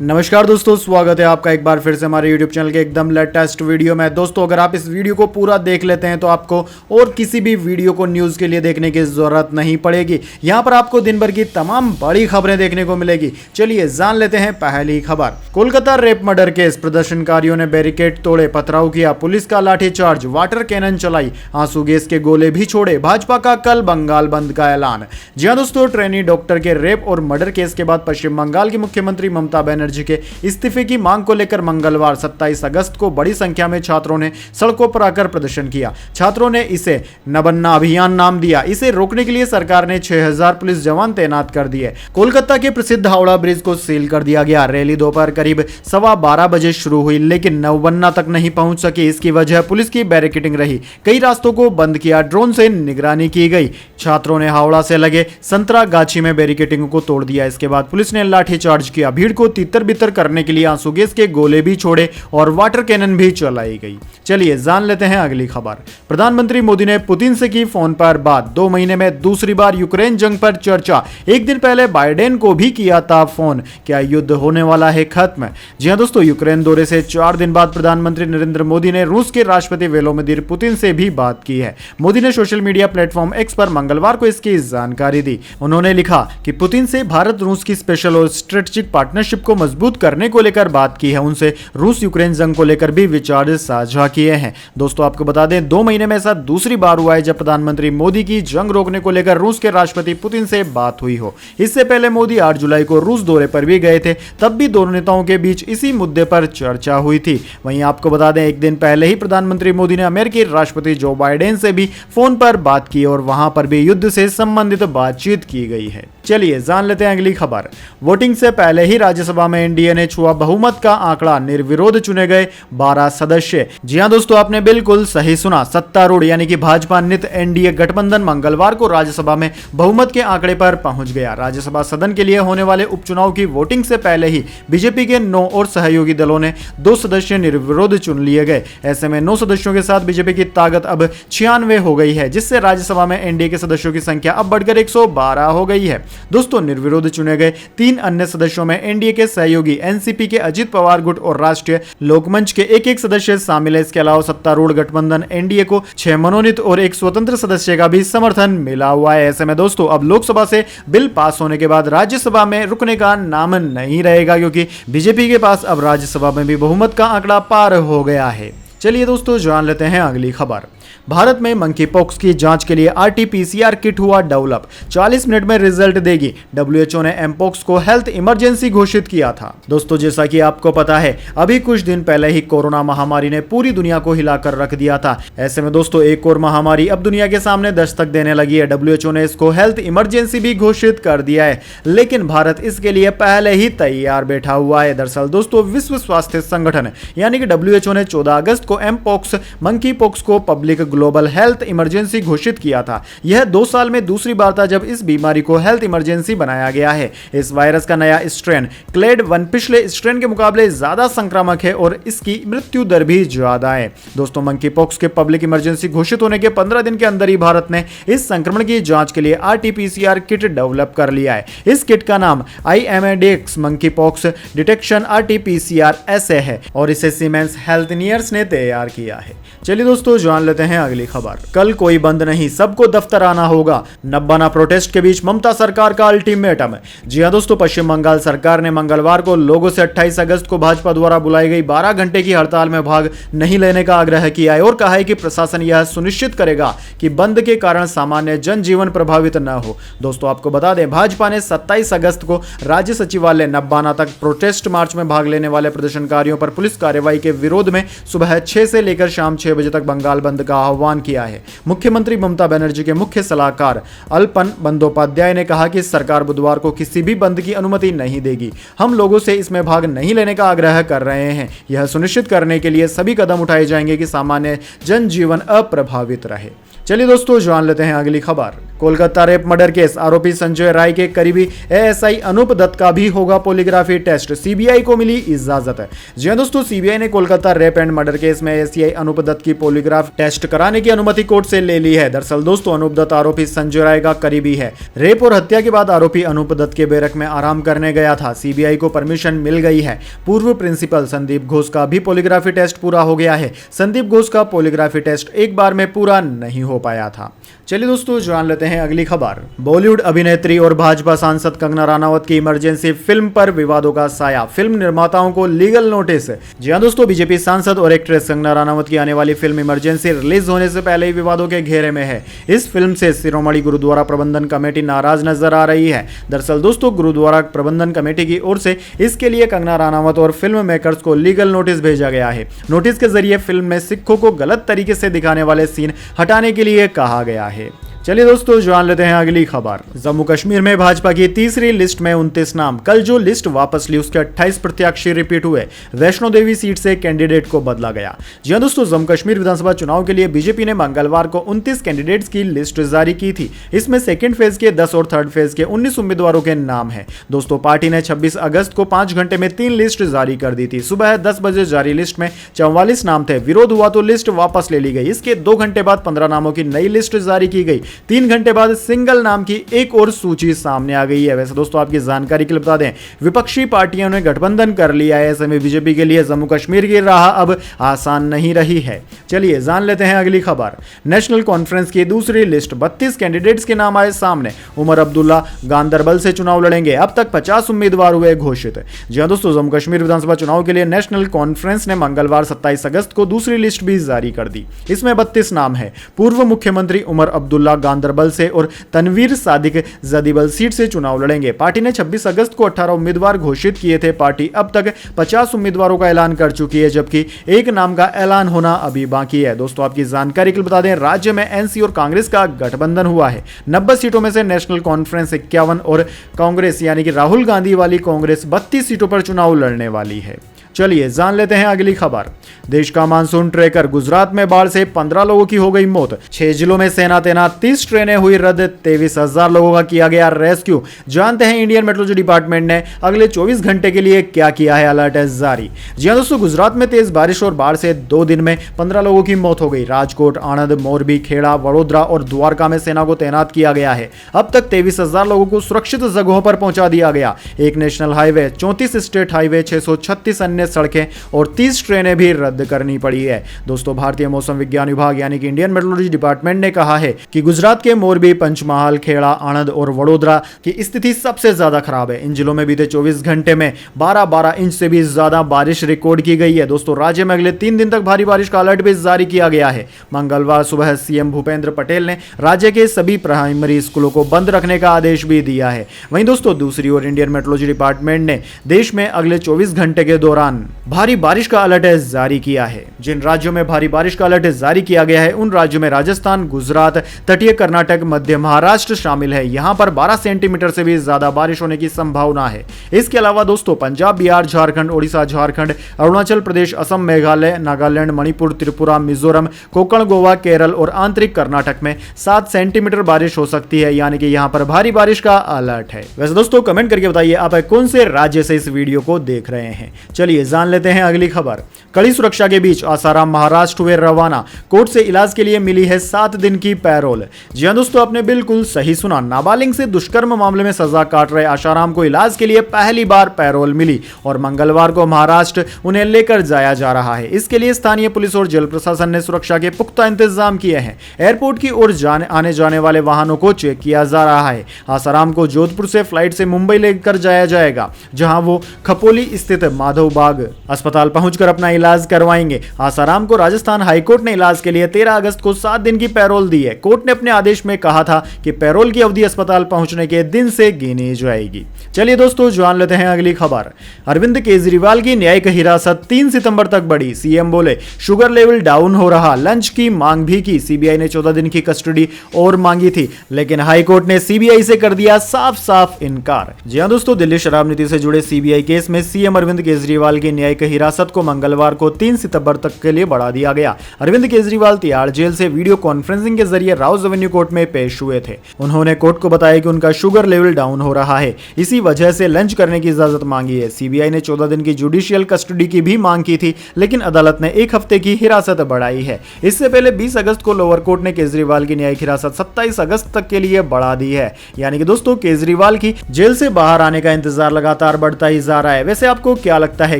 नमस्कार दोस्तों, स्वागत है आपका एक बार फिर से हमारे YouTube चैनल के एकदम लेटेस्ट वीडियो में। दोस्तों, अगर आप इस वीडियो को पूरा देख लेते हैं तो आपको और किसी भी वीडियो को न्यूज़ के लिए देखने की ज़रूरत नहीं पड़ेगी। यहाँ पर आपको दिन भर की तमाम बड़ी खबरें देखने को मिलेगी। चलिए जान लेते हैं पहली खबर। कोलकाता रेप मर्डर केस, प्रदर्शनकारियों ने बैरिकेड तोड़े, पथराव किया, पुलिस का लाठीचार्ज, वाटर कैनन चलाई, आंसू गैस के गोले भी छोड़े। भाजपा का कल बंगाल बंद का ऐलान। जी हाँ दोस्तों, ट्रेनी डॉक्टर के रेप और मर्डर केस के बाद पश्चिम बंगाल की मुख्यमंत्री ममता बनर्जी के इस्तीफे की मांग को लेकर मंगलवार 27 अगस्त को बड़ी संख्या में छात्रों ने सड़कों पर आकर प्रदर्शन किया। छात्रों ने इसे नबन्ना अभियान नाम दिया। इसे रोकने के लिए सरकार ने 6000 पुलिस जवान तैनात कर दिए। कोलकाता के प्रसिद्ध हावड़ा ब्रिज को सील कर दिया गया। रैली दोपहर करीब 12:15 बजे शुरू हुई, लेकिन नबन्ना तक नहीं पहुंच सकी। इसकी वजह पुलिस की बैरिकेडिंग रही। कई रास्तों को बंद किया, ड्रोन से निगरानी की गई। छात्रों ने हावड़ा से लगे संतरा गाछी में बैरिकेडिंग को तोड़ दिया। इसके बाद पुलिस ने लाठीचार्ज किया। भीड़ को तितर बितर करने के लिए आंसू गैस के गोले भी छोड़े और वाटर कैनन भी चलाई गई। चलिए जान लेते हैं अगली खबर। प्रधानमंत्री मोदी ने पुतिन से की फोन पर बात। 2 महीने में दूसरी बार यूक्रेन जंग पर चर्चा। एक दिन पहले बाइडेन को भी किया था फोन। क्या युद्ध होने वाला है खत्म? जी हां दोस्तों, यूक्रेन दौरे से 4 दिन बाद प्रधानमंत्री नरेंद्र मोदी ने रूस के राष्ट्रपति व्लादिमीर पुतिन से भी बात की है। मोदी ने सोशल मीडिया प्लेटफॉर्म एक्स पर मंगलवार को इसकी जानकारी दी। उन्होंने लिखा कि पुतिन से भारत रूस की स्पेशल और स्ट्रेटेजिक पार्टनरशिप को मजबूत करने को लेकर बात की है। उनसे रूस यूक्रेन जंग को लेकर भी विचार साझा किए हैं। दोस्तों, आपको बता दें, 2 महीने में ऐसा दूसरी बार हुआ है जब प्रधानमंत्री मोदी की जंग रोकने को लेकर रूस के राष्ट्रपति पुतिन से बात हुई हो। इससे पहले मोदी 8 जुलाई को रूस दौरे पर भी गए थे। तब भी दोनों नेताओं के बीच इसी मुद्दे पर चर्चा हुई थी। वहीं आपको बता दें, एक दिन पहले ही प्रधानमंत्री मोदी ने अमेरिकी राष्ट्रपति जो बाइडेन से भी फोन पर बात की और वहां पर भी युद्ध से संबंधित बातचीत की गई है। चलिए जान लेते हैं अगली खबर। वोटिंग से पहले ही राज्यसभा में एनडीए ने छुआ बहुमत का आंकड़ा। निर्विरोध चुने गए 12 सदस्य। जी हां दोस्तों, आपने बिल्कुल सही सुना। सत्तारूढ़ यानी कि भाजपा नित एनडीए गठबंधन मंगलवार को राज्यसभा में बहुमत के आंकड़े पर पहुंच गया। राज्यसभा सदन के लिए होने वाले उपचुनाव की वोटिंग से पहले ही बीजेपी के 9 और सहयोगी दलों ने 2 सदस्य निर्विरोध चुन लिए गए। ऐसे में 9 सदस्यों के साथ बीजेपी की ताकत अब 96 हो गई है, जिससे राज्यसभा में एनडीए के सदस्यों की संख्या अब बढ़कर 112 हो गई है। दोस्तों, निर्विरोध चुने गए 3 अन्य सदस्यों में एनडीए के सहयोगी एनसीपी के अजित पवार गुट और राष्ट्रीय लोकमंच के एक सदस्य शामिल है। इसके अलावा सत्तारूढ़ गठबंधन एनडीए को 6 मनोनीत और 1 स्वतंत्र सदस्य का भी समर्थन मिला हुआ है। ऐसे में दोस्तों, अब लोकसभा से बिल पास होने के बाद राज्यसभा में रुकने का नाम नहीं रहेगा, क्योंकि बीजेपी के पास अब राज्यसभा में भी बहुमत का आंकड़ा पार हो गया है। चलिए दोस्तों, जान लेते हैं अगली खबर। भारत में मंकी पॉक्स की जांच के लिए आरटी-पीसीआर किट हुआ डेवलप। 40 मिनट में रिजल्ट देगी। डब्ल्यूएचओ ने एमपॉक्स को हेल्थ इमरजेंसी घोषित किया था। दोस्तों, जैसा कि आपको पता है, अभी कुछ दिन पहले ही कोरोना महामारी ने पूरी दुनिया को हिलाकर रख दिया था। ऐसे में दोस्तों, एक और महामारी अब दुनिया के सामने दस्तक देने लगी है। डब्ल्यूएचओ ने इसको हेल्थ इमरजेंसी भी घोषित कर दिया है, लेकिन भारत इसके लिए पहले ही तैयार बैठा हुआ है। दरअसल दोस्तों, विश्व स्वास्थ्य संगठन यानी कि डब्ल्यूएचओ ने 14 अगस्त को एमपॉक्स मंकी पॉक्स को पब्लिक ग्लोबल हेल्थ इमरजेंसी घोषित किया था। यह 2 साल में दूसरी बार था जब इस बीमारी को हेल्थ इमरजेंसी बनाया गया है। इस वायरस का नया स्ट्रेन क्लेड 1 पिछले स्ट्रेन के मुकाबले ज्यादा संक्रामक है और इसकी मृत्यु दर भी ज्यादा है। दोस्तों, मंकी पॉक्स के पब्लिक इमरजेंसी घोषित होने के 15 दिन के अंदर ही भारत ने इस संक्रमण की जांच के लिए आरटी-पीसीआर किट डेवलप कर लिया है। इस किट का नाम IMADX monkey pox detection RT-PCR ऐसे है और इसे सीमेंस हेल्थनियर्स ने तैयार किया है। चलिए दोस्तों, जान लेते हैं अगली खबर। कल कोई बंद नहीं, सबको दफ्तर आना होगा। नब्बाना प्रोटेस्ट के बीच ममता सरकार का अल्टीमेटम। जी हां दोस्तों, पश्चिम बंगाल सरकार ने मंगलवार को लोगों से 28 अगस्त को भाजपा द्वारा बुलाई गई 12 घंटे की हड़ताल में भाग नहीं लेने का आग्रह किया है और कहा है कि प्रशासन यह सुनिश्चित करेगा कि बंद के कारण सामान्य जनजीवन प्रभावित न हो। दोस्तों, आपको बता दें, भाजपा ने 27 अगस्त को राज्य सचिवालय नब्बाना तक प्रोटेस्ट मार्च में भाग लेने वाले प्रदर्शनकारियों पर पुलिस कार्रवाई के विरोध में सुबह 6 से लेकर शाम 6 बजे तक बंगाल बंद का आह्वान किया है। मुख्यमंत्री ममता बनर्जी के मुख्य सलाहकार अल्पन बंदोपाध्याय ने कहा कि सरकार बुधवार को किसी भी बंद की अनुमति नहीं देगी। हम लोगों से इसमें भाग नहीं लेने का आग्रह कर रहे हैं। यह सुनिश्चित करने के लिए सभी कदम उठाए जाएंगे कि सामान्य जनजीवन अप्रभावित रहे। चलिए दोस्तों जान लेते हैं अगली खबर। कोलकाता रेप मर्डर केस आरोपी संजय राय के करीबी एएसआई अनूप दत्त का भी होगा पॉलीग्राफी टेस्ट, सीबीआई को मिली इजाजत। जी हां दोस्तों, सीबीआई ने Kolkata rape and murder case में एएसआई अनूप दत्त की पॉलीग्राफ टेस्ट कराने की अनुमति कोर्ट से ले ली है। दरअसल दोस्तों अनूप दत्त आरोपी संजय राय का करीबी है। रेप और हत्या के बाद आरोपी अनूप दत्त के बैरक में आराम करने गया था। सीबीआई को परमिशन मिल गई है। पूर्व प्रिंसिपल संदीप घोष का भी पॉलीग्राफी टेस्ट पूरा हो गया है। संदीप घोष का पॉलीग्राफी टेस्ट एक बार में पूरा नहीं हो पाया था। चलिए दोस्तों जान लेते हैं अगली खबर। बॉलीवुड अभिनेत्री और भाजपा सांसद कंगना रनावत की इमरजेंसी फिल्म पर विवादों का साया, फिल्म निर्माताओं को लीगल नोटिस। जी हां दोस्तों, बीजेपी सांसद और एक्ट्रेस कंगना रनावत की आने वाली फिल्म इमरजेंसी रिलीज होने से पहले ही विवादों के घेरे में है। इस फिल्म से शिरोमणि गुरुद्वारा प्रबंधन कमेटी नाराज नजर आ रही है। दरअसल दोस्तों गुरुद्वारा प्रबंधन कमेटी की ओर से इसके लिए कंगना रनावत और फिल्म मेकर्स को लीगल नोटिस भेजा गया है। नोटिस के जरिए फिल्म में सिखों को गलत तरीके से दिखाने वाले सीन हटाने के लिए कहा गया है। चलिए दोस्तों जान लेते हैं अगली खबर। जम्मू कश्मीर में भाजपा की तीसरी लिस्ट में 29 नाम। कल जो लिस्ट वापस ली उसके 28 प्रत्याशी रिपीट हुए। वैष्णो देवी सीट से कैंडिडेट को बदला गया। जी हां दोस्तों, जम्मू कश्मीर विधानसभा चुनाव के लिए बीजेपी ने मंगलवार को 29 कैंडिडेट्स की लिस्ट जारी की थी। इसमें सेकेंड फेज के 10 और थर्ड फेज के 19 उम्मीदवारों के नाम है। दोस्तों पार्टी ने 26 अगस्त को 5 घंटे में 3 लिस्ट जारी कर दी थी। सुबह 10 बजे जारी लिस्ट में 44 नाम थे। विरोध हुआ तो लिस्ट वापस ले ली गई। इसके 2 घंटे बाद 15 नामों की नई लिस्ट जारी की गई। 3 घंटे बाद सिंगल नाम की एक और सूची सामने आ गई है। वैसे दोस्तों आपकी जानकारी के लिए बता दें, विपक्षी पार्टियों ने गठबंधन कर लिया है। ऐसे में बीजेपी के लिए जम्मू कश्मीर की राह अब आसान नहीं रही है। चलिए जान लेते हैं अगली खबर। नेशनल कॉन्फ्रेंस की दूसरी लिस्ट, 32 कैंडिडेट्स के नाम आए सामने। उमर अब्दुल्ला गांदरबल से चुनाव लड़ेंगे। अब तक 50 उम्मीदवार हुए घोषित। जी हां दोस्तों, जम्मू कश्मीर विधानसभा चुनाव के लिए नेशनल कॉन्फ्रेंस ने मंगलवार 27 अगस्त को दूसरी लिस्ट भी जारी कर दी। इसमें 32 नाम है। पूर्व मुख्यमंत्री उमर अब्दुल्ला गांदरबल से और तनवीर सादिक जदीबल सीट से चुनाव लड़ेंगे। पार्टी ने 26 अगस्त को 18 उम्मीदवार घोषित किए थे। पार्टी अब तक 50 उम्मीदवारों का ऐलान कर चुकी है, जबकि एक नाम का ऐलान होना अभी बाकी है। दोस्तों आपकी जानकारी के लिए बता दें, राज्य में एनसी और कांग्रेस का गठबंधन हुआ है। 90 सीटों में से नेशनल कॉन्फ्रेंस 51 और कांग्रेस यानी कि राहुल गांधी वाली कांग्रेस 32 सीटों पर चुनाव लड़ने वाली है। चलिए जान लेते हैं अगली खबर। देश का मानसून ट्रेकर, गुजरात में बाढ़ से 15 लोगों की हो गई मौत। 6 जिलों में सेना तैनात, 30 ट्रेनें हुई रद्द, 23,000 लोगों का किया गया रेस्क्यू। जानते हैं इंडियन मेट्रोलॉजी डिपार्टमेंट ने अगले 24 घंटे के लिए क्या किया है, अलर्ट है जारी। जी हां दोस्तों, गुजरात में तेज बारिश और बाढ़ से 2 दिन में 15 लोगों की मौत हो गई। राजकोट, आणंद, मोरबी, खेड़ा, वडोदरा और द्वारका में सेना को तैनात किया गया है। अब तक 23,000 लोगों को सुरक्षित जगहों पर पहुंचा दिया गया। एक नेशनल हाईवे, 34 स्टेट हाईवे, 636 अन्य सड़कें और 30 ट्रेनें भी रद्द करनी पड़ी है। दोस्तों भारतीय मौसम विज्ञान विभाग यानी कि इंडियन मेट्रोलॉजी डिपार्टमेंट ने कहा है कि गुजरात के मोरबी, पंचमहाल, खेड़ा, आणंद और वडोदरा की स्थिति सबसे ज्यादा खराब है। इन जिलों में बीते 24 घंटे में 12 इंच से भी ज्यादा बारिश रिकॉर्ड की गई है। दोस्तों राज्य में अगले 3 दिन तक भारी बारिश का अलर्ट भी जारी किया गया है। मंगलवार सुबह सीएम भूपेंद्र पटेल ने राज्य के सभी प्राइमरी स्कूलों को बंद रखने का आदेश भी दिया है। वहीं दोस्तों दूसरी ओर इंडियन मेट्रोलॉजी डिपार्टमेंट ने देश में अगले 24 घंटे के दौरान भारी बारिश का अलर्ट जारी किया है। जिन राज्यों में भारी बारिश का अलर्ट जारी किया गया है उन राज्यों में राजस्थान, गुजरात, तटीय कर्नाटक, मध्य महाराष्ट्र शामिल है। यहां पर 12 सेंटीमीटर से भी ज्यादा बारिश होने की संभावना है। इसके अलावा दोस्तों पंजाब, बिहार, झारखंड, ओडिशा, झारखंड, अरुणाचल प्रदेश, असम, मेघालय, नागालैंड, मणिपुर, त्रिपुरा, मिजोरम, कोंकण, गोवा, केरल और आंतरिक कर्नाटक में 7 सेंटीमीटर बारिश हो सकती है, यानी कि यहां पर भारी बारिश का अलर्ट है। वैसे दोस्तों कमेंट करके बताइए आप कौन से राज्य से इस वीडियो को देख रहे हैं। चलिए जान लेते हैं अगली खबर। कड़ी सुरक्षा के बीच आसाराम महाराष्ट्र हुए रवाना। कोर्ट से इलाज के लिए मिली है 7 दिन की पैरोल। जी हां दोस्तों, आपने बिल्कुल सही सुना। नाबालिग से दुष्कर्म मामले में सजा काट रहे आसाराम को इलाज के लिए पहली बार पैरोल मिली और मंगलवार को महाराष्ट्र उन्हें लेकर जाया जा रहा है। इसके लिए स्थानीय पुलिस और जेल प्रशासन ने सुरक्षा के पुख्ता इंतजाम किए हैं। एयरपोर्ट की ओर आने जाने वाले वाहनों को चेक किया जा रहा है। आसाराम को जोधपुर से फ्लाइट से मुंबई लेकर जाया जाएगा, जहां वो खपोली स्थित माधवबाग अस्पताल पहुंचकर अपना इलाज करवाएंगे। आसाराम को राजस्थान हाईकोर्ट ने इलाज के लिए 13 अगस्त को 7 दिन की पैरोल दी है। कोर्ट ने अपने आदेश में कहा था कि पैरोल की अवधि अस्पताल पहुंचने के दिन से गिनी जाएगी। चलिए दोस्तों जान लेते हैं अगली खबर। अरविंद केजरीवाल की न्यायिक हिरासत 3 सितंबर तक बढ़ी। सीएम बोले शुगर लेवल डाउन हो रहा, लंच की मांग भी की। सीबीआई ने 14 दिन की कस्टडी और मांगी थी, लेकिन हाईकोर्ट ने सीबीआई से कर दिया साफ साफ इनकार। जी हां दोस्तों, दिल्ली शराब नीति से जुड़े सीबीआई केस में सीएम अरविंद केजरीवाल की न्यायिक न्यायिक हिरासत को मंगलवार को 3 सितंबर तक के लिए बढ़ा दिया गया। अरविंद केजरीवाल तिहाड़ जेल से वीडियो कॉन्फ्रेंसिंग के जरिए राउज एवेन्यू कोर्ट में पेश हुए थे। उन्होंने कोर्ट को बताया कि उनका शुगर लेवल डाउन हो रहा है, इसी वजह से लंच करने की इजाजत मांगी है। सीबीआई ने 14 दिन की जुडिशियल कस्टडी की भी मांग की थी, लेकिन अदालत ने 1 हफ्ते की हिरासत बढ़ाई है। इससे पहले 20 अगस्त को लोअर कोर्ट ने केजरीवाल की न्यायिक हिरासत 27 अगस्त तक के लिए बढ़ा दी है। यानी कि दोस्तों केजरीवाल की जेल से बाहर आने का इंतजार लगातार बढ़ता ही जा रहा है। वैसे आपको क्या लगता है,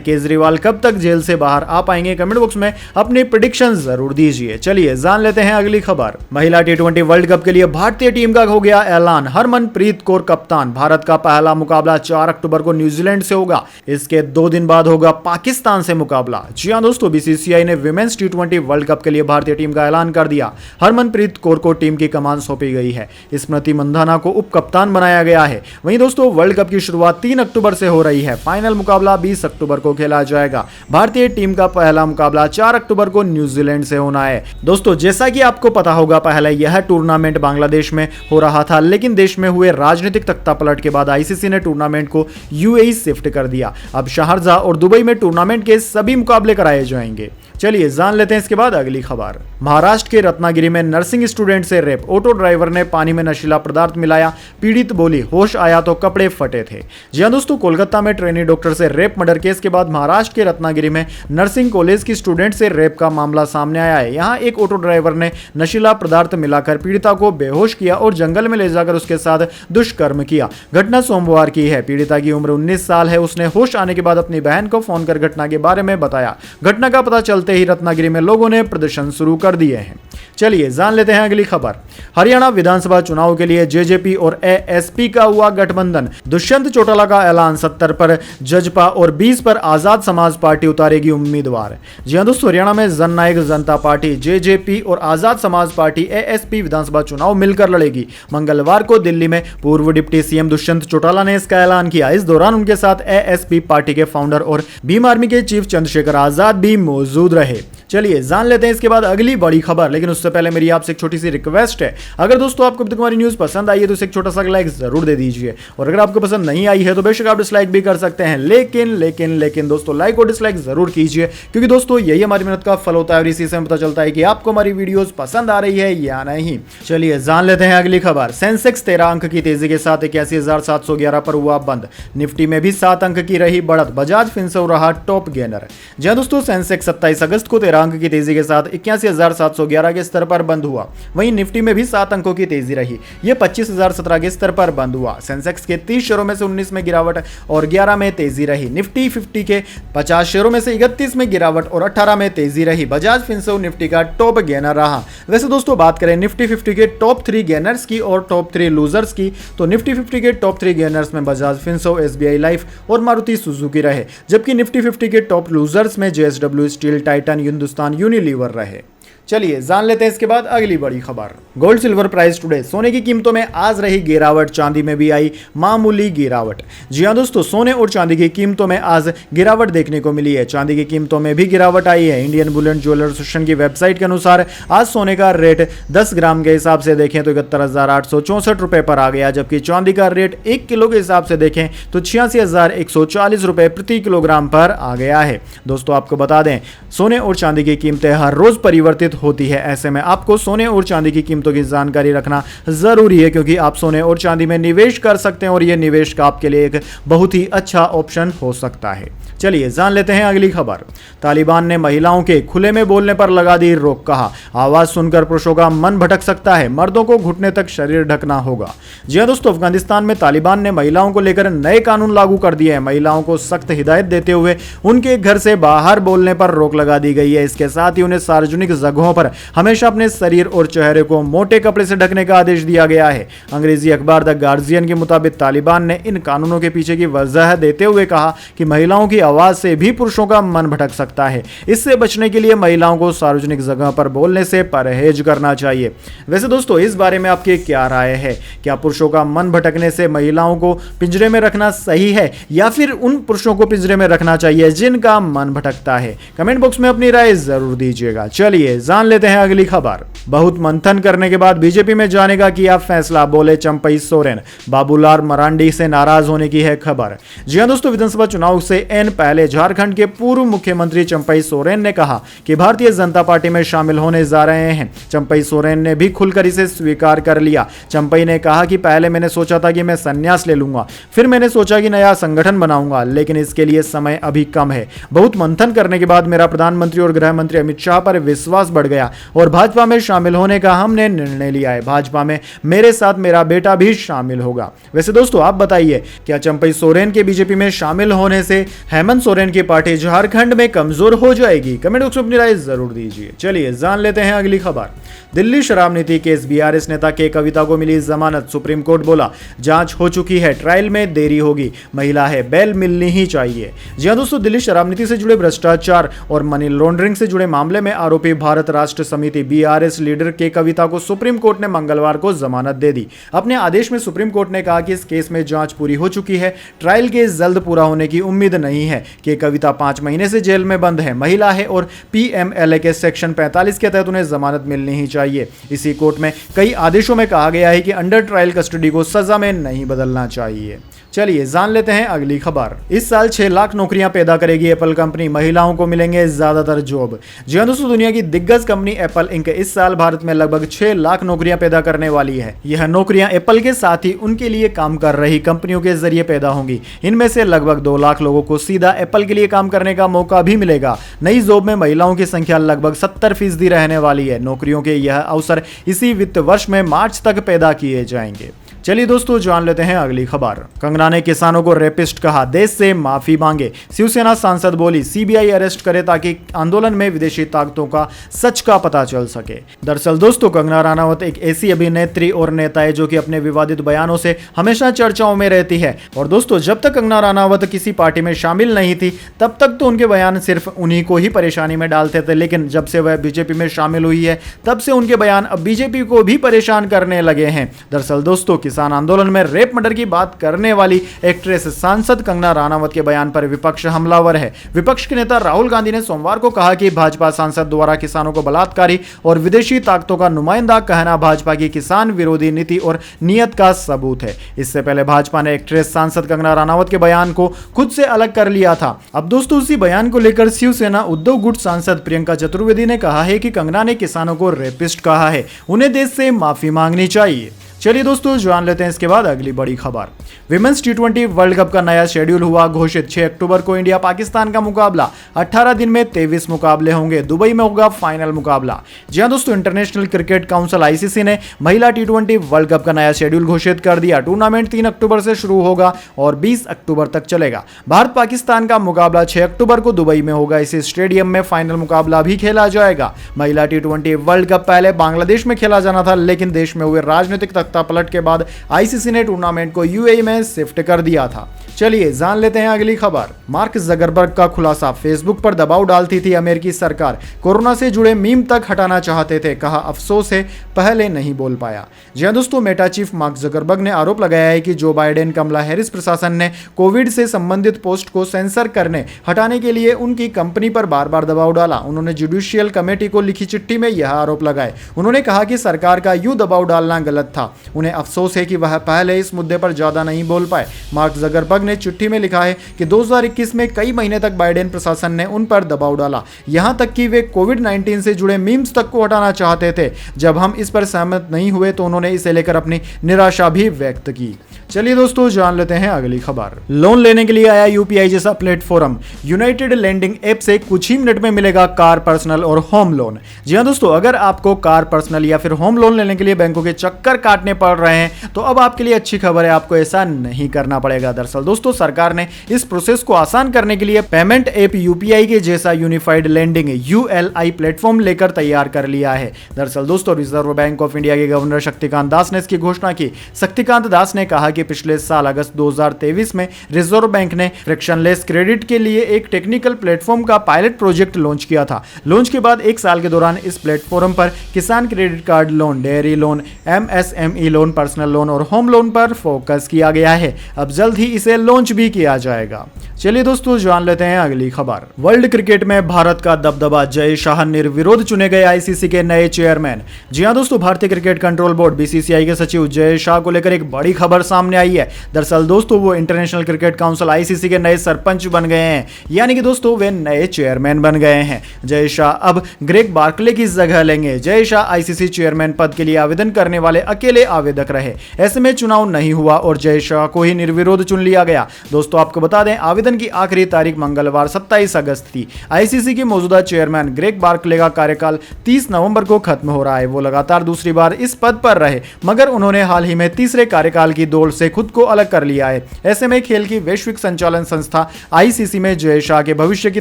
केजरीवाल कब तक जेल से बाहर आ पाएंगे? कमेंट बॉक्स में अपनी प्रेडिक्शन जरूर दीजिए। चलिए जान लेते हैं अगली खबर। महिला T20 वर्ल्ड कप के लिए भारतीय टीम का हो गया ऐलान। हरमनप्रीत कौर कप्तान। भारत का पहला मुकाबला 4 अक्टूबर को न्यूजीलैंड से होगा। इसके 2 दिन बाद होगा पाकिस्तान से मुकाबला। जी हां दोस्तों, बीसीसीआई ने विमेंस T20 वर्ल्ड कप के लिए भारतीय टीम का ऐलान कर दिया। हरमनप्रीत कौर को टीम की कमान सौंपी गई है। स्मृति मंधाना को उप कप्तान बनाया गया है। वहीं दोस्तों वर्ल्ड कप की शुरुआत 3 अक्टूबर से हो रही है। फाइनल मुकाबला 20 अक्टूबर को खेला जाएगा। भारतीय टीम का पहला मुकाबला 4 अक्टूबर को न्यूजीलैंड से होना है। दोस्तों जैसा कि आपको पता होगा, पहले यह टूर्नामेंट बांग्लादेश में हो रहा था, लेकिन देश में हुए राजनीतिक तख्तापलट के बाद आईसीसी ने टूर्नामेंट को यूएई शिफ्ट कर दिया। अब शारजाह और दुबई में टूर्नामेंट के सभी मुकाबले कराए जाएंगे। चलिए जान लेते हैं इसके बाद अगली खबर। महाराष्ट्र के रत्नागिरी में नर्सिंग स्टूडेंट से रेप। ऑटो ड्राइवर ने पानी में नशीला पदार्थ मिलाया। पीड़ित बोली होश आया तो कपड़े फटे थे। जी हां दोस्तों, कोलकाता में ट्रेनी डॉक्टर से रेप मर्डर केस के बाद महाराष्ट्र के रत्नागिरी में नर्सिंग कॉलेज की स्टूडेंट से रेप का मामला सामने आया है। यहाँ एक ऑटो ड्राइवर ने नशीला पदार्थ मिलाकर पीड़िता को बेहोश किया और जंगल में ले जाकर उसके साथ दुष्कर्म किया। घटना सोमवार की है। पीड़िता की उम्र 19 साल है। उसने होश आने के बाद अपनी बहन को फोन कर घटना के बारे में बताया। घटना का पता चलते ही रत्नागिरी में लोगों ने प्रदर्शन शुरू कर दिए हैं। चलिए जान लेते हैं अगली खबर। हरियाणा विधानसभा चुनाव के लिए जेजेपी और एएसपी का हुआ गठबंधन। दुष्यंत चौटाला का ऐलान। 70 पर जजपा और 20 पर आजाद समाज पार्टी उतारेगी उम्मीदवार। जी हां दोस्तों, हरियाणा में जननायक जनता पार्टी जेजेपी और आजाद समाज पार्टी एएसपी विधानसभा चुनाव मिलकर लड़ेगी। मंगलवार को दिल्ली में पूर्व डिप्टी सीएम दुष्यंत चौटाला ने इसका ऐलान किया। इस दौरान उनके साथ एएसपी पार्टी के फाउंडर और भीम आर्मी के चीफ चंद्रशेखर आजाद भी मौजूद रहे। चलिए जान लेते हैं इसके बाद अगली बड़ी खबर। लेकिन उससे पहले मेरी आपसे एक छोटी सी रिक्वेस्ट है, अगर दोस्तों आपको अब तक हमारी न्यूज पसंद आई है तो इसे एक छोटा सा लाइक जरूर दे दीजिए, और अगर आपको पसंद नहीं आई है तो बेशक आप डिसलाइक भी कर सकते हैं। लेकिन दोस्तों लाइक और डिसलाइक जरूर कीजिए, क्योंकि दोस्तों यही हमारी मेहनत का फल होता है और इसी से हमें पता चलता है कि आपको हमारी वीडियोस पसंद आ रही है या नहीं। चलिए जान लेते हैं अगली खबर। सेंसेक्स 13 अंक की तेजी के साथ 81,711 पर हुआ बंद। निफ्टी में भी 7 अंक की रही बढ़त। बजाज फिनसर्व रहा टॉप गेनर। जी दोस्तों, सेंसेक्स 27 अगस्त को 13 अंक की तेजी के साथ 81,711 के स्तर पर बंद हुआ। वहीं निफ्टी में भी 7 अंकों की तेजी रही। यह 25,017 के स्तर पर बंद हुआ। सेंसेक्स के 30 शेयरों में से 19 में गिरावट और 11 में तेजी रही। निफ्टी 50 के 50 शेयरों में से 31 में गिरावट और 18 में तेजी रही। बजाज फिनसर्व निफ्टी का टॉप गेनर रहा। वैसे दोस्तों बात करें निफ्टी 50 के टॉप 3 गेनर्स की और टॉप 3 लूजर्स की, तो निफ्टी 50 के टॉप 3 गेनर्स में बजाज फिनसर्व, एसबीआई लाइफ और मारुति सुजुकी रहे, जबकि निफ्टी 50 के टॉप लूजर्स में JSW steel, Titan, Hindustan Unilever रहे। चलिए जान लेते हैं इसके बाद अगली बड़ी खबर। Gold silver price today. सोने की कीमतों में आज रही गिरावट, चांदी में भी आई मामूली गिरावट। जी हां दोस्तों, सोने और चांदी की कीमतों में आज गिरावट देखने को मिली है। चांदी की कीमतों में भी गिरावट आई है। इंडियन बुलियन ज्वेलर एसोसिएशन की वेबसाइट के अनुसार आज सोने का रेट 10 ग्राम के हिसाब से देखें तो 71,864 रुपए पर आ गया, जबकि चांदी का रेट 1 किलो के हिसाब से देखें तो 86,140 रुपए प्रति किलोग्राम पर आ गया है। दोस्तों आपको बता दें, सोने और चांदी की कीमतें हर रोज परिवर्तित होती है। ऐसे में आपको सोने और चांदी की कीमतों की जानकारी रखना जरूरी है, क्योंकि आप सोने और चांदी में निवेश कर सकते हैं और यह निवेश का आपके लिए एक बहुत ही अच्छा ऑप्शन हो सकता है। चलिए जान लेते हैं अगली खबर। तालिबान ने महिलाओं के खुले में बोलने पर लगा दी रोक। कहा आवाज सुनकर पुरुषों का मन भटक सकता है, मर्दों को घुटने तक शरीर ढकना होगा। जी हां दोस्तों, अफगानिस्तान में तालिबान ने महिलाओं को लेकर नए कानून लागू कर दिए हैं। महिलाओं को सख्त हिदायत देते हुए उनके घर से बाहर बोलने पर रोक लगा दी गई है। इसके साथ ही उन्हें सार्वजनिक जगहों पर हमेशा अपने शरीर और चेहरे को मोटे कपड़े से ढकने का आदेश दिया गया है। अंग्रेजी अखबार द गार्जियन के मुताबिक तालिबान ने इन कानूनों के पीछे की वजह देते हुए कहा कि महिलाओं की आवाज से भी पुरुषों का मन भटक सकता है। इससे बचने के लिए महिलाओं को सार्वजनिक जगह पर बोलने से परहेज करना चाहिए। वैसे दोस्तों इस बारे में आपकी क्या राय है? क्या पुरुषों का मन भटकने से महिलाओं को पिंजरे में रखना सही है, या फिर उन पुरुषों को पिंजरे में रखना चाहिए जिनका मन भटकता है? कमेंट बॉक्स में अपनी राय जरूर दीजिएगा। चलिए जान लेते हैं अगली खबर। बहुत मंथन करने के बाद बीजेपी में जाने का किया फैसला, बोले चंपई सोरेन। बाबूलाल मरांडी से नाराज होने की है खबर। जी हां दोस्तों, विधानसभा चुनाव से एन पहले झारखंड के पूर्व मुख्यमंत्री चंपई सोरेन ने कहा कि भारतीय जनता पार्टी में शामिल होने जा रहे हैं। चंपई सोरेन ने भी खुलकर इसे स्वीकार कर लिया। चंपई ने कहा कि पहले मैंने सोचा था कि मैं संन्यास ले लूंगा, फिर मैंने सोचा कि नया संगठन बनाऊंगा, लेकिन इसके लिए समय अभी कम है। बहुत मंथन करने के बाद मेरा प्रधानमंत्री और गृह मंत्री अमित शाह पर विश्वास बढ़ गया और भाजपा में शामिल होने का हमने निर्णय लिया है। भाजपा में मेरे साथ मेरा बेटा भी शामिल होगा। वैसे दोस्तों, आप बताइए, क्या चंपई सोरेन के बीजेपी में शामिल होने से हेमंत सोरेन की पार्टी झारखंड में कमजोर हो जाएगी? कमेंट बॉक्स में अपनी राय जरूर दीजिए। चलिए जान लेते हैं अगली खबर। दिल्ली शराब नीति केस, बीआरएस नेता के कविता को मिली जमानत। सुप्रीम कोर्ट बोला जांच हो चुकी है, ट्रायल में देरी होगी, महिला है, बेल मिलनी ही चाहिए। जी हां दोस्तों, दिल्ली शराब नीति से जुड़े भ्रष्टाचार और मनी लॉन्ड्रिंग से जुड़े मामले में आरोपी भारत राष्ट्र समिति बीआरएस लीडर के कविता को सुप्रीम कोर्ट ने मंगलवार को जमानत दे दी। अपने आदेश में सुप्रीम कोर्ट ने कहा कि इस केस में जांच पूरी हो चुकी है, ट्रायल के जल्द पूरा होने की उम्मीद नहीं है। कि कविता 5 महीने से जेल में बंद है, महिला है और पीएमएलए के सेक्शन 45 के तहत उन्हें जमानत मिलनी ही चाहिए। इसी कोर्ट में कई आदेशों में कहा गया है कि अंडर ट्रायल कस्टडी को सजा में नहीं बदलना चाहिए। चलिए जान लेते हैं अगली खबर। इस साल 6 लाख नौकरियां पैदा करेगी एप्पल कंपनी, महिलाओं को मिलेंगे ज्यादातर जॉब। जी हां दोस्तों, दुनिया की दिग्गज कंपनी एप्पल इंक इस साल भारत में लगभग 6 लाख नौकरियां पैदा करने वाली है। यह नौकरियां एप्पल के साथ ही उनके लिए काम कर रही कंपनियों के जरिए पैदा होंगी। इनमें से लगभग 2 लाख लोगों को सीधा एप्पल के लिए काम करने का मौका भी मिलेगा। नई जॉब में महिलाओं की संख्या लगभग 70% रहने वाली है। नौकरियों के यह अवसर इसी वित्त वर्ष में मार्च तक पैदा किए जाएंगे। चलिए दोस्तों, जान लेते हैं अगली खबर। कंगना ने किसानों को रेपिस्ट कहा, देश से माफी मांगे। शिवसेना सांसद बोली सीबीआई अरेस्ट करे ताकि आंदोलन में विदेशी ताकतों का सच का पता चल सके। दरअसल दोस्तों, कंगना रनावत एक ऐसी अभिनेत्री और नेता है जो कि अपने विवादित बयानों से हमेशा चर्चाओं में रहती है। और दोस्तों, जब तक कंगना रनावत किसी पार्टी में शामिल नहीं थी तब तक तो उनके बयान सिर्फ उन्हीं को ही परेशानी में डालते थे, लेकिन जब से वह बीजेपी में शामिल हुई है तब से उनके बयान अब बीजेपी को भी परेशान करने लगे हैं। दरअसल दोस्तों, किसान आंदोलन में रेप मर्डर की बात करने वाली एक्ट्रेस सांसद कंगना रनावत के बयान पर विपक्ष हमलावर है। विपक्ष के नेता राहुल गांधी ने सोमवार को कहा कि भाजपा सांसद द्वारा किसानों को बलात्कारी और विदेशी ताकतों का नुमाइंदा कहना भाजपा की किसान विरोधी नीति और नियत का सबूत है। इससे पहले भाजपा ने एक्ट्रेस सांसद कंगना रनावत के बयान को खुद से अलग कर लिया था। अब दोस्तों, उसी बयान को लेकर शिवसेना उद्धव गुट सांसद प्रियंका चतुर्वेदी ने कहा है कि कंगना ने किसानों को रेपिस्ट कहा है, उन्हें देश से माफी मांगनी चाहिए। चलिए दोस्तों, जान लेते हैं इसके बाद अगली बड़ी खबर। विमेंस टी20 वर्ल्ड कप का नया शेड्यूल हुआ घोषित। 6 अक्टूबर को इंडिया पाकिस्तान का मुकाबला। 18 दिन में 23 मुकाबले होंगे। दुबई में होगा फाइनल मुकाबला। जी हां दोस्तों, इंटरनेशनल क्रिकेट काउंसिल आईसीसी ने महिला टी20 वर्ल्ड कप का नया शेड्यूल घोषित कर दिया। टूर्नामेंट 3 अक्टूबर से शुरू होगा और 20 अक्टूबर तक चलेगा। भारत पाकिस्तान का मुकाबला 6 अक्टूबर को दुबई में होगा। इसी स्टेडियम में फाइनल मुकाबला भी खेला जाएगा। महिला टी20 वर्ल्ड कप पहले बांग्लादेश में खेला जाना था, लेकिन देश में हुए राजनीतिक पलट के बाद आईसीसी ने टूर्नामेंट को यूएई में शिफ्ट कर दिया था। चलिए जान लेते हैं अगली खबर। मार्क जकरबर्ग का खुलासा, फेसबुक पर दबाव डालती थी अमेरिकी सरकार, कोरोना से जुड़े मीम तक हटाना चाहते थे, कहा अफसोस है पहले नहीं बोल पाया। जी हां दोस्तों, मेटा चीफ मार्क जकरबर्ग ने आरोप लगाया है कि जो बाइडेन कमला हैरिस प्रशासन ने कोविड से संबंधित पोस्ट को सेंसर करने हटाने के लिए उनकी कंपनी पर बार बार दबाव डाला। उन्होंने जुडिशियल कमेटी को लिखी चिट्ठी में यह आरोप लगाए। उन्होंने कहा कि सरकार का यूं दबाव डालना गलत था। उन्हें अफसोस है कि वह पहले इस मुद्दे पर ज्यादा नहीं बोल पाए। मार्क जकरबर्ग ने चिट्ठी में लिखा है कि 2021 में कई महीने तक बाइडेन प्रशासन ने उन पर दबाव डाला, यहां तक कि वे कोविड-19 से जुड़े मीम्स तक को हटाना चाहते थे। जब हम इस पर सहमत नहीं हुए तो उन्होंने इसे लेकर अपनी निराशा भी व्यक्त की। चलिए दोस्तों, जान लेते हैं अगली खबर। लोन लेने के लिए आया यूपीआई जैसा प्लेटफॉर्म। यूनाइटेड लेंडिंग ऐप से कुछ ही मिनट में मिलेगा कार, पर्सनल और होम लोन। जी हां दोस्तों, अगर आपको कार, पर्सनल या फिर होम लोन लेने के लिए बैंकों के चक्कर काटने पड़ रहे हैं तो अब आपके लिए अच्छी खबर है, आपको ऐसा नहीं करना पड़ेगा। दरअसल दोस्तों, सरकार ने इस प्रोसेस को आसान करने के लिए पेमेंट ऐप यूपीआई के जैसा यूनिफाइड लेंडिंग यूएलआई प्लेटफॉर्म लेकर तैयार कर लिया है। दरअसल दोस्तों, रिजर्व बैंक ऑफ इंडिया के गवर्नर शक्तिकांत दास ने इसकी घोषणा की। शक्तिकांत दास ने कहा कि पिछले साल अगस्त 2023 में रिजर्व बैंक ने फ्रिक्शनलेस क्रेडिट के लिए एक टेक्निकल प्लेटफॉर्म का पायलट प्रोजेक्ट लॉन्च किया था। लॉन्च के बाद 1 साल के दौरान इस प्लेटफॉर्म पर किसान credit card loan, dairy loan, MSME loan, personal loan और होम लोन पर फोकस किया गया है। अब जल्द ही इसे लॉन्च भी किया जाएगा। चलिए दोस्तों, जान लेते हैं अगली खबर। वर्ल्ड क्रिकेट में भारत का दबदबा, जय शाह निर्विरोध चुने गए आईसीसी के नए चेयरमैन। जी हां दोस्तों, भारतीय क्रिकेट कंट्रोल बोर्ड बीसीसीआई के सचिव जय शाह को लेकर एक बड़ी खबर सामने सामने आई है। दरअसल दोस्तों वो इंटरनेशनल क्रिकेट काउंसिल आईसीसी के नए सरपंच बन गए हैं, यानी कि दोस्तों वे नए चेयरमैन बन गए हैं। जय शाह अब ग्रेग बार्कले की जगह लेंगे। जय शाह आईसीसी चेयरमैन पद के लिए आवेदन करने वाले अकेले आवेदक रहे। ऐसे में चुनाव नहीं हुआ और जय शाह को ही निर्विरोध चुन लिया गया। दोस्तों आपको बता दें, आवेदन की आखिरी तारीख मंगलवार 27 अगस्त थी। आईसीसी के मौजूदा चेयरमैन ग्रेग बार्कले का कार्यकाल 30 नवंबर को खत्म हो रहा है। वो लगातार दूसरी बार इस पद पर रहे, मगर उन्होंने हाल ही में तीसरे कार्यकाल की दौड़ से खुद को अलग कर लिया है। ऐसे में खेल की वैश्विक संचालन संस्था आईसीसी में जय शाह के भविष्य की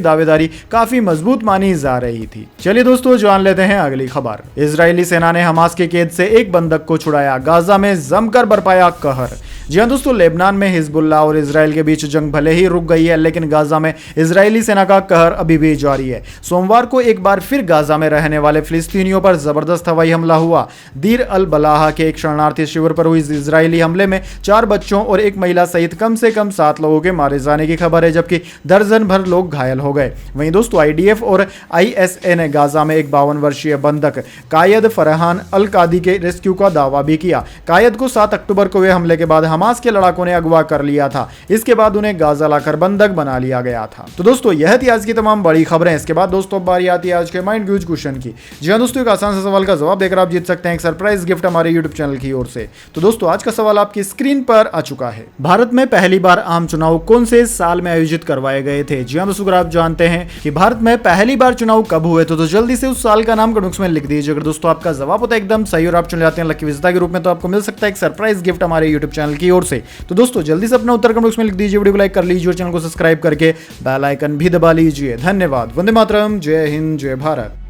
दावेदारी काफी मजबूत मानी जा रही थी। चलिए दोस्तों जान लेते हैं अगली खबर। इजरायली सेना ने हमास के कैद से एक बंधक को छुड़ाया। गाजा में जमकर बरपाया कहर। जी हां दोस्तों, लेबनान में हिजबुल्लाह और इजराइल के बीच जंग भले ही रुक गई है, लेकिन गाजा में इजरायली सेना का कहर अभी भी जारी है। सोमवार को एक बार फिर गाजा में रहने वाले फिलिस्तीनियों पर जबरदस्त हवाई हमला हुआ। दीर अल बलाहा के एक शरणार्थी शिविर पर हुई इजरायली हमले में 4 बच्चों और एक महिला सहित कम से कम 7 लोगों के मारे जाने की खबर है, जबकि दर्जन भर लोग घायल हो गए। वहीं दोस्तों आईडीएफ और आईएसए ने गाजा में एक 52 वर्षीय बंधक कायद फरहान अल कादी के रेस्क्यू का दावा भी किया। कायद को 7 अक्टूबर को हुए हमले के बाद हमास के लड़ाकों ने अगवा कर लिया था। इसके बाद उन्हें गाजा लाकर बंधक बना लिया गया था। तो दोस्तों यह थी आज की तमाम बड़ी खबरें। इसके बाद दोस्तों बारी आती है आज के माइंड व्यूज क्वेश्चन की। जी हां दोस्तों, एक आसान सा सवाल का जवाब देकर आप जीत सकते हैं एक सरप्राइज गिफ्ट हमारे यूट्यूब चैनल की ओर से। तो दोस्तों आज का सवाल आपकी स्क्रीन पर आ चुका है। भारत में पहली बार आम चुनाव कौन से साल में आयोजित करवाए गए थे? जी हां दोस्तों, अगर आप जानते हैं कि भारत में पहली बार चुनाव कब हुए तो जल्दी से उस साल का नाम कमेंट्स में लिख दीजिए। अगर दोस्तों आपका जवाब होता है एकदम सही और आप चुन जाते हैं लकी विजेता के रूप में, तो आपको मिल सकता है एक सरप्राइज गिफ्ट हमारे यूट्यूब चैनल की ओर से। तो दोस्तों जल्दी से अपना उत्तर कमेंट्स में लिख दीजिए, वीडियो को लाइक कर लीजिए और चैनल को सब्सक्राइब करके बेल आइकन भी दबा लीजिए। धन्यवाद। वंदे मातरम। जय हिंद, जय भारत।